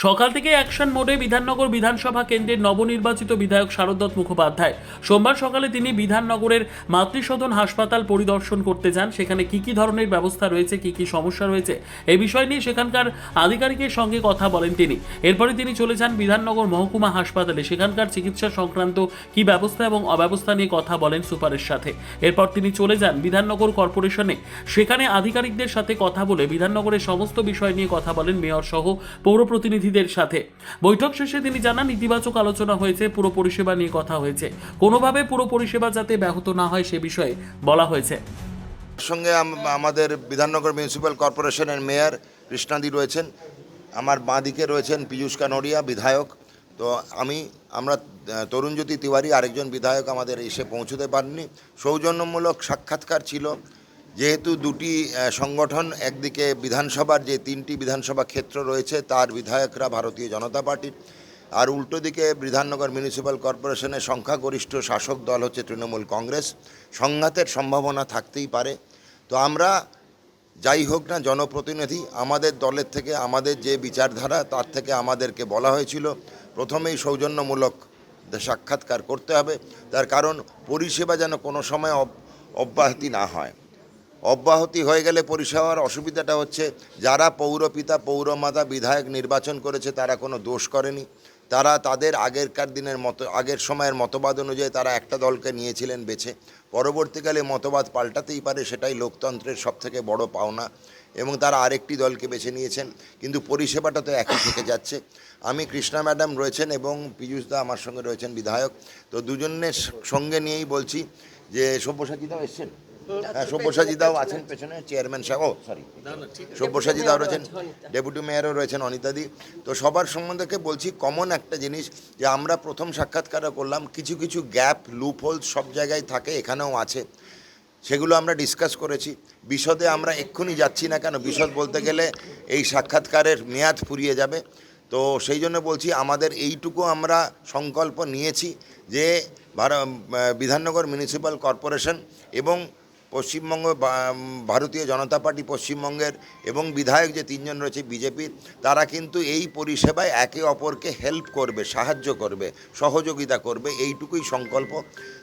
সকাল থেকে অ্যাকশন মোডে বিধাননগর বিধানসভা কেন্দ্রের নবনির্বাচিত বিধায়ক শারদ দত্ত মুখোপাধ্যায়। সোমবার সকালে তিনি বিধাননগরের মাতৃসদন হাসপাতাল পরিদর্শন করতে যান। সেখানে কি ধরনের ব্যবস্থা রয়েছে, কি সমস্যা রয়েছে এই বিষয় নিয়ে সেখানকার আধিকারিকের সঙ্গে কথা বলেন তিনি। এরপরে তিনি চলে যান বিধাননগর মহকুমা হাসপাতালে। সেখানকার চিকিৎসা সংক্রান্ত কি ব্যবস্থা এবং অব্যবস্থা নিয়ে কথা বলেন সুপারের সাথে। এরপর তিনি চলে যান বিধাননগর কর্পোরেশনে। সেখানে আধিকারিকদের সাথে কথা বলে বিধাননগরের সমস্ত বিষয় নিয়ে কথা বলেন মেয়র সহ পৌর প্রতিনিধিদের সাথে। বৈঠক শেষে তিনি জানান, ইতিবাচক আলোচনা হয়েছে, পুরো পরিষেবা নিয়ে কথা হয়েছে, কোনোভাবে পুরো পরিষেবা যাতে ব্যাহত না হয় সে বিষয়ে বলা হয়েছে। সঙ্গে আমাদের বিধাননগর মিউনিসিপ্যাল কর্পোরেশনের মেয়র কৃষ্ণাদি রয়েছেন, আমার বাঁদিকে রয়েছেন পীযূষ কানোরিয়া বিধায়ক। তো আমরা তরুণজ্যোতি তিওয়ারি আরেকজন বিধায়ক আমাদের এসে পৌঁছতে পারেননি। সৌজন্যমূলক সাক্ষাৎকার ছিল, যেহেতু দুটি সংগঠন, একদিকে বিধানসভার যে 3টি বিধানসভা ক্ষেত্র রয়েছে তার বিধায়করা ভারতীয় জনতা পার্টির, আর উল্টো দিকে বিধাননগর মিউনিসিপ্যাল কর্পোরেশনের সংখ্যাগরিষ্ঠ শাসক দল হচ্ছে তৃণমূল কংগ্রেস। সংঘাতের সম্ভাবনা থাকতেই পারে। তো আমরা যাই হোক না জনপ্রতিনিধি, আমাদের দলের থেকে আমাদের যে বিচারধারা তার থেকে আমাদেরকে বলা হয়েছিল প্রথমেই সৌজন্যমূলক সাক্ষাৎকার করতে হবে। তার কারণ পরিষেবা যেন কোনো সময় অব্যাহতি না হয়। অব্যাহতি হয়ে গেলে পরিষেবার অসুবিধাটা হচ্ছে, যারা পৌরপিতা পৌরমাতা বিধায়ক নির্বাচন করেছে তারা কোনো দোষ করেনি। তারা তাদের আগের সময়ের মতবাদ অনুযায়ী তারা একটা দলকে নিয়েছিলেন বেছে। পরবর্তীকালে মতবাদ পাল্টাতেই পারে, সেটাই লোকতন্ত্রের সবথেকে বড় পাওনা, এবং তারা আরেকটি দলকে বেছে নিয়েছেন, কিন্তু পরিষেবাটা তো একই থেকে যাচ্ছে। আমি কৃষ্ণা ম্যাডাম রয়েছেন এবং পীযূষদা আমার সঙ্গে রয়েছেন বিধায়ক। তো দুজনের সঙ্গে নিয়েই বলছি যে সব্যসাচীদাও এসছেন, হ্যাঁ সব্যসাচীদাও আছেন পেছনে, চেয়ারম্যান সাহেব, সব্যসাচীদাও রয়েছেন, ডেপুটি মেয়রও রয়েছেন অনিতাদি। তো সবার সম্বন্ধে বলছি কমন একটা জিনিস, যে আমরা প্রথম সাক্ষাৎকারও করলাম, কিছু গ্যাপ লুপহোল সব জায়গায় থাকে, এখানেও আছে, সেগুলো আমরা ডিসকাস করেছি। বিশদে আমরা এক্ষুনি যাচ্ছি না, কেন বিশদ বলতে গেলে এই সাক্ষাৎকারের মেয়াদ ফুরিয়ে যাবে। তো সেই জন্য বলছি, আমাদের এইটুকু আমরা সংকল্প নিয়েছি যে বিধাননগর মিউনিসিপ্যাল কর্পোরেশন এবং পশ্চিমবঙ্গ ভারতীয় জনতা পার্টি পশ্চিমবঙ্গের এবং বিধায়ক যে 3জন রয়েছে বিজেপির, তারা কিন্তু এই পরিষেবায় একে অপরকে হেল্প করবে, সাহায্য করবে, সহযোগিতা করবে, এইটুকুই সংকল্প।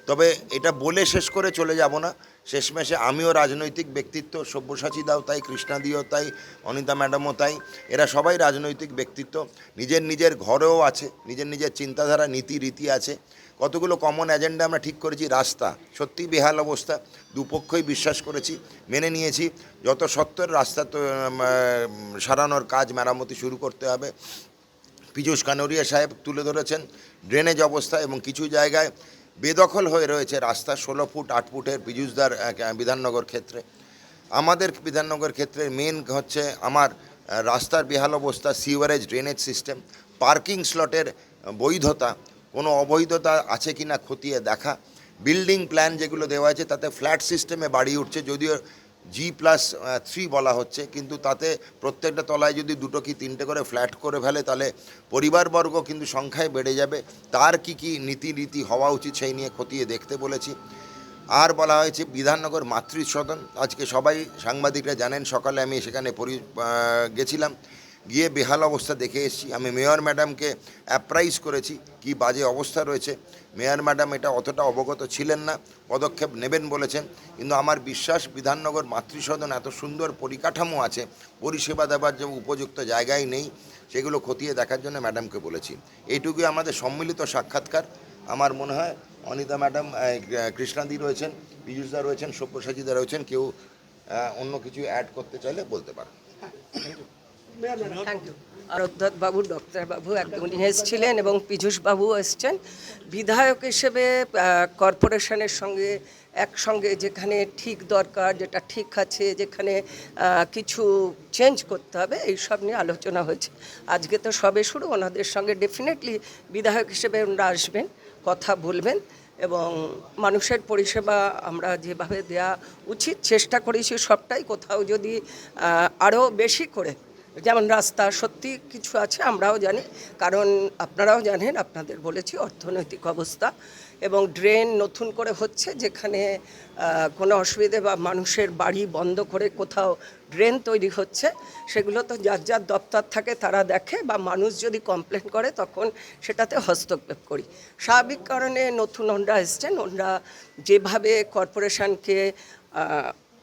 তবে এটা বলে শেষ করে চলে যাব না। শেষমেশে আমিও রাজনৈতিক ব্যক্তিত্ব, সব্যসাচীদাও তাই, কৃষ্ণাদিও তাই, অনিতা ম্যাডামও তাই, এরা সবাই রাজনৈতিক ব্যক্তিত্ব। নিজের ঘরেও আছে, নিজের চিন্তাধারা নীতি রীতি আছে। কতগুলো কমন এজেন্ডা আমরা ঠিক করেছি। রাস্তা সত্যি বেহাল অবস্থা, দুপক্ষই বিশ্বাস করেছি, মেনে নিয়েছি। যত সত্ত্বর রাস্তা তো সারানোর কাজ, মেরামতি শুরু করতে হবে। পীযূষ কানোরিয়া সাহেব তুলে ধরেছেন ড্রেনেজ অবস্থা, এবং কিছু জায়গায় বেদখল হয়ে রয়েছে রাস্তা, 16 ফুট 8 ফুটের পীযূষদার বিধাননগর ক্ষেত্রে। আমাদের বিধাননগর ক্ষেত্রে মেন হচ্ছে আমার রাস্তার বেহাল অবস্থা, সিওয়ারেজ ড্রেনেজ সিস্টেম, পার্কিং স্লটের বৈধতা, কোনো অবৈধতা আছে কি না খতিয়ে দেখা, বিল্ডিং প্ল্যান যেগুলো দেওয়া আছে তাতে ফ্ল্যাট সিস্টেমে বাড়ি উঠছে, যদিও G+3 বলা হচ্ছে, কিন্তু তাতে প্রত্যেকটা তলায় যদি 2টো কি 3টে করে ফ্ল্যাট করে ফেলে তাহলে পরিবারবর্গ কিন্তু সংখ্যায় বেড়ে যাবে। তার কি নীতি হওয়া উচিত সেই নিয়ে খতিয়ে দেখতে বলেছি। আর বলা হয়েছে বিধাননগর মাতৃসদন, আজকে সবাই সাংবাদিকরা জানেন, সকালে আমি সেখানে গেছিলাম, গিয়ে বেহাল অবস্থা দেখে এসেছি। আমি মেয়র ম্যাডামকে অ্যাপ্রাইজ করেছি কি বাজে অবস্থা রয়েছে। মেয়র ম্যাডাম এটা অতটা অবগত ছিলেন না, পদক্ষেপ নেবেন বলেছেন, কিন্তু আমার বিশ্বাস বিধাননগর মাতৃসদন এত সুন্দর পরিকাঠামো আছে, পরিষেবা দেওয়ার যে উপযুক্ত জায়গায় নেই, সেগুলো খতিয়ে দেখার জন্য ম্যাডামকে বলেছি। এইটুকুই আমাদের সম্মিলিত সাক্ষাৎকার। আমার মনে হয় অনিতা ম্যাডাম, কৃষ্ণাদি রয়েছেন, পীযূষদা রয়েছেন, সব্যসাচীদা রয়েছেন, কেউ অন্য কিছু অ্যাড করতে চাইলে বলতে পারেন। আরোদ্দত বাবু, ডক্টর বাবু একদম এসেছিলেন এবং পীযূষ বাবু এসছেন। বিধায়ক হিসেবে কর্পোরেশনের সঙ্গে একসঙ্গে যেখানে ঠিক দরকার, যেটা ঠিক আছে, যেখানে কিছু চেঞ্জ করতে হবে, এই সব নিয়ে আলোচনা হয়েছে। আজকে তো সবে শুরু, ওনাদের সঙ্গে ডেফিনেটলি বিধায়ক হিসেবে ওনারা আসবেন, কথা বলবেন, এবং মানুষের পরিষেবা আমরা যেভাবে দেওয়া উচিত চেষ্টা করেছি সবটাই। কোথাও যদি আরও বেশি করে, যেমন রাস্তা সত্যি কিছু আছে আমরাও জানি, কারণ আপনারাও জানেন, আপনাদের বলেছি অর্থনৈতিক অবস্থা এবং ড্রেন নতুন করে হচ্ছে, যেখানে কোনো অসুবিধে বা মানুষের বাড়ি বন্ধ করে কোথাও ড্রেন তৈরি হচ্ছে, সেগুলো তো যার যার দপ্তর থাকে তারা দেখে, বা মানুষ যদি কমপ্লেন করে তখন সেটাতে হস্তক্ষেপ করি। স্বাভাবিক কারণে নতুন ওনরা এসছেন, ওনরা যেভাবে কর্পোরেশনকে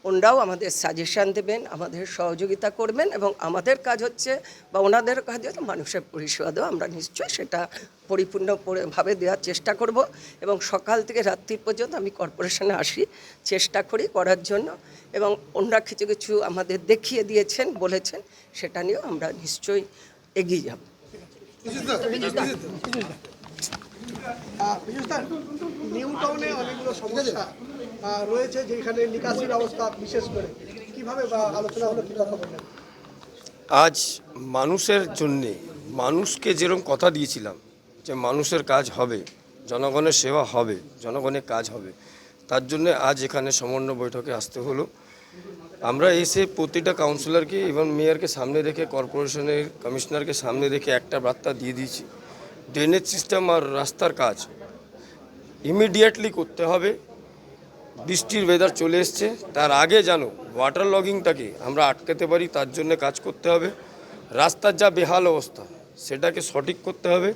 ওনরাও আমাদের সাজেশন দেবেন, আমাদের সহযোগিতা করবেন, এবং আমাদের কাজ হচ্ছে বা ওনাদের কাজ হচ্ছে মানুষের পরিষেবা দেওয়া। আমরা নিশ্চয়ই সেটা পরিপূর্ণভাবে দেওয়ার চেষ্টা করব, এবং সকাল থেকে রাত্রি পর্যন্ত আমি কর্পোরেশনে আসি, চেষ্টা করি করার জন্য, এবং ওনরা কিছু কিছু আমাদের দেখিয়ে দিয়েছেন, বলেছেন, সেটা নিয়েও আমরা নিশ্চয়ই এগিয়ে যাব। নিউ টাউনে অনেকগুলো সমস্যা রয়েছে, যেখানে নিকাশির অবস্থা বিশেষ করে কিভাবে বা আলোচনা হলো, কি কথা বললেন? আজ মানুষের জন্যে, মানুষকে যেরকম কথা দিয়েছিলাম যে মানুষের কাজ হবে, জনগণের সেবা হবে, জনগণের কাজ হবে, তার জন্যে আজ এখানে সমন্বয় বৈঠকে আসতে হলো। আমরা এসে প্রতিটা কাউন্সিলরকে এবং মেয়রকে সামনে রেখে, কর্পোরেশনের কমিশনারকে সামনে রেখে একটা বার্তা দিয়ে দিয়েছি, ড্রেনেজ সিস্টেম আর রাস্তার কাজ ইমিডিয়েটলি করতে হবে। বৃষ্টির ওয়েদার চলে এসছে, তার আগে যেন ওয়াটার লগিংটাকে আমরা আটকাতে পারি, তার জন্য কাজ করতে হবে। রাস্তার যা বেহাল অবস্থা সেটাকে সঠিক করতে হবে।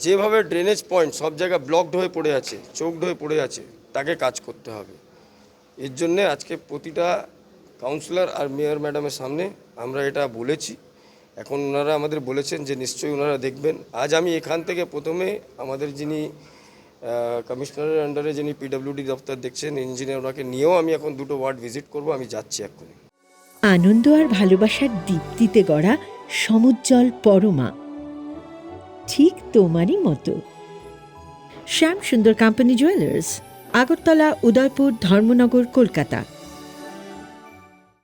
যেভাবে ড্রেনেজ পয়েন্ট সব জায়গায় ব্লকড হয়ে পড়ে আছে, চোকড হয়ে পড়ে আছে, তাকে কাজ করতে হবে। এর জন্যে আজকে প্রতিটা কাউন্সিলর আর মেয়র ম্যাডামের সামনে আমরা এটা বলেছি। এখন ওনারা আমাদের বলেছেন যে নিশ্চয়ই ওনারা দেখবেন। আজ আমি এখান থেকে প্রথমে আমাদের যিনি কমিশনারের আন্ডারে যিনি পিডব্লিউডি দপ্তর দেখছেন, ইঞ্জিনিয়ার, ওনাকে নিয়েও আমি এখন 2টো ওয়ার্ড ভিজিট করব। আমি যাচ্ছি এক্ষুনি। আনন্দ আর ভালোবাসার দীপ্তিতে গড়া সমুজ্জ্বল পরমা, ঠিক তোমারই মতো। শ্যাম সুন্দর কোম্পানি জুয়েলার্স, আগরতলা, উদয়পুর, ধর্মনগর, কলকাতা।